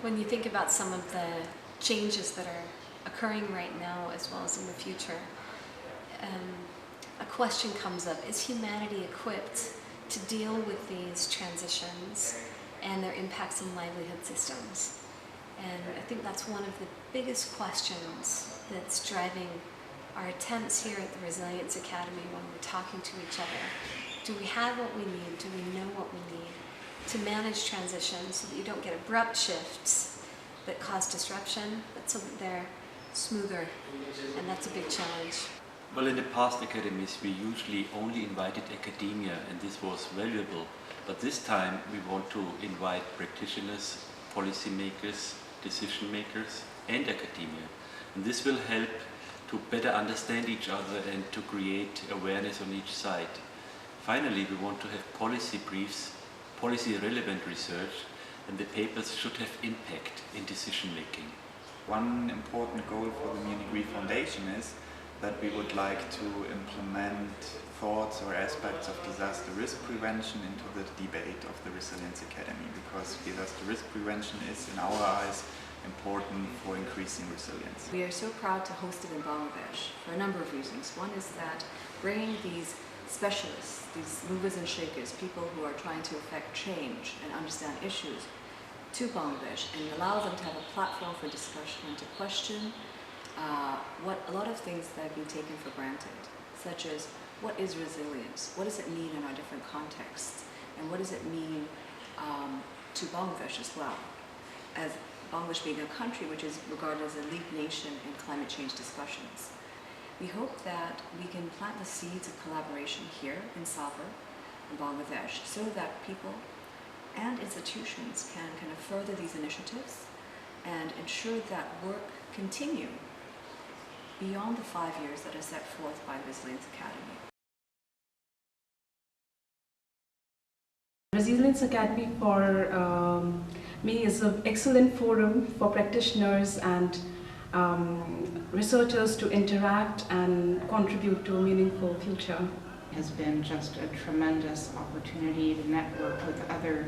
When you think about some of the changes that are occurring right now as well as in the future, a question comes up: is humanity equipped to deal with these transitions and their impacts on livelihood systems? And I think that's one of the biggest questions that's driving our attempts here at the Resilience Academy when we're talking to each other. Do we have what we need? Do we know what we need to manage transitions so that you don't get abrupt shifts that cause disruption, but so that they're smoother? And that's a big challenge. Well, in the past academies, we usually only invited academia, and this was valuable. But this time, we want to invite practitioners, policymakers, decision makers, and academia. And this will help to better understand each other and to create awareness on each side. Finally, we want to have policy briefs, policy-relevant research, and the papers should have impact in decision making. One important goal for the Munich Re Foundation is that we would like to implement thoughts or aspects of disaster risk prevention into the debate of the Resilience Academy, because disaster risk prevention is, in our eyes, important for increasing resilience. We are so proud to host it in Bangladesh for a number of reasons. One is that bringing these specialists, these movers and shakers, people who are trying to affect change and understand issues, to Bangladesh and allow them to have a platform for discussion and to question what a lot of things that have been taken for granted, such as what is resilience, what does it mean in our different contexts, and what does it mean to Bangladesh as well, as Bangladesh being a country which is regarded as a lead nation in climate change discussions. We hope that we can plant the seeds of collaboration here in Savar, in Bangladesh, so that people and institutions can kind of further these initiatives and ensure that work continue beyond the 5 years that are set forth by the Resilience Academy. Resilience Academy for me is an excellent forum for practitioners and researchers to interact and contribute to a meaningful future. It has been just a tremendous opportunity to network with other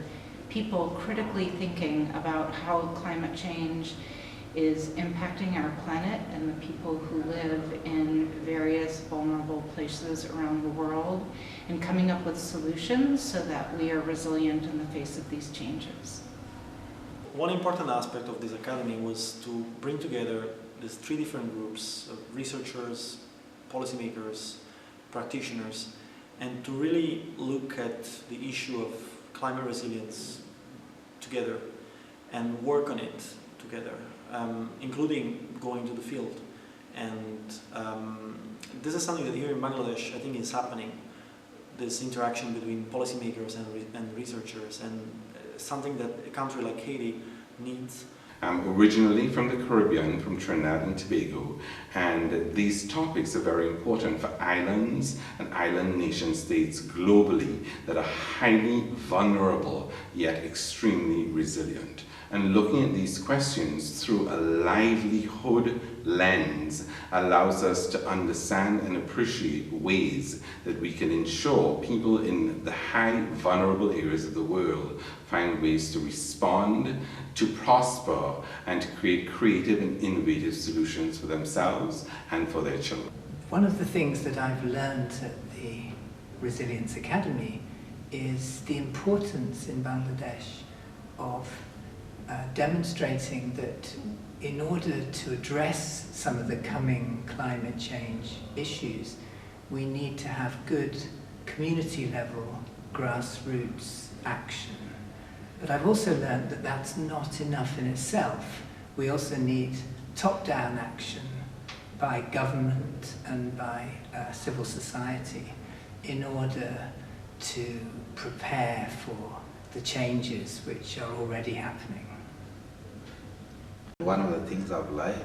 people critically thinking about how climate change is impacting our planet and the people who live in various vulnerable places around the world, and coming up with solutions so that we are resilient in the face of these changes. One important aspect of this academy was to bring together these three different groups of researchers, policymakers, practitioners, and to really look at the issue of climate resilience together and work on it together, including going to the field. And this is something that here in Bangladesh I think is happening, this interaction between policymakers and researchers, and something that a country like Haiti needs. I'm originally from the Caribbean, from Trinidad and Tobago, and these topics are very important for islands and island nation states globally that are highly vulnerable yet extremely resilient. And looking at these questions through a livelihood lens allows us to understand and appreciate ways that we can ensure people in the high vulnerable areas of the world find ways to respond, to prosper, and to create creative and innovative solutions for themselves and for their children. One of the things that I've learned at the Resilience Academy is the importance in Bangladesh of demonstrating that in order to address some of the coming climate change issues, we need to have good community level grassroots action. But I've also learned that that's not enough in itself. We also need top-down action by government and by civil society in order to prepare for the changes which are already happening. One of the things I've learned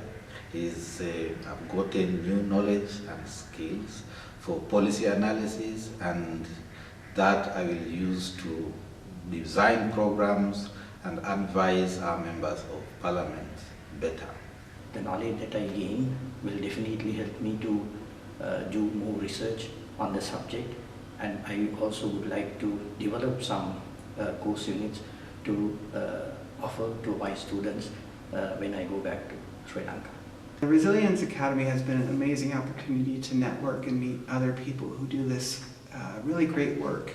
is I've gotten new knowledge and skills for policy analysis, and that I will use to design programs and advise our members of parliament better. The knowledge that I gain will definitely help me to do more research on the subject, and I also would like to develop some course units to offer to my students when I go back to Sri Lanka. The Resilience Academy has been an amazing opportunity to network and meet other people who do this really great work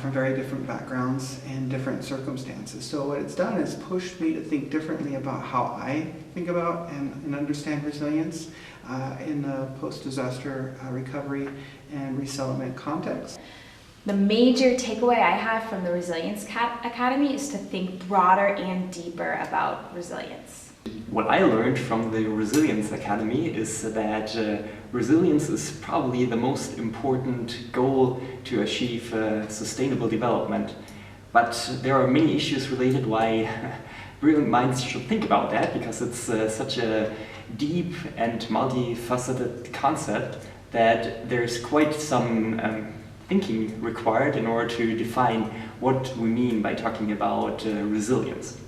from very different backgrounds and different circumstances. So what it's done is pushed me to think differently about how I think about and understand resilience in the post-disaster recovery and resettlement context. The major takeaway I have from the Resilience Academy is to think broader and deeper about resilience. What I learned from the Resilience Academy is that resilience is probably the most important goal to achieve sustainable development. But there are many issues related why brilliant minds should think about that, because it's such a deep and multifaceted concept that there's quite some thinking required in order to define what we mean by talking about resilience.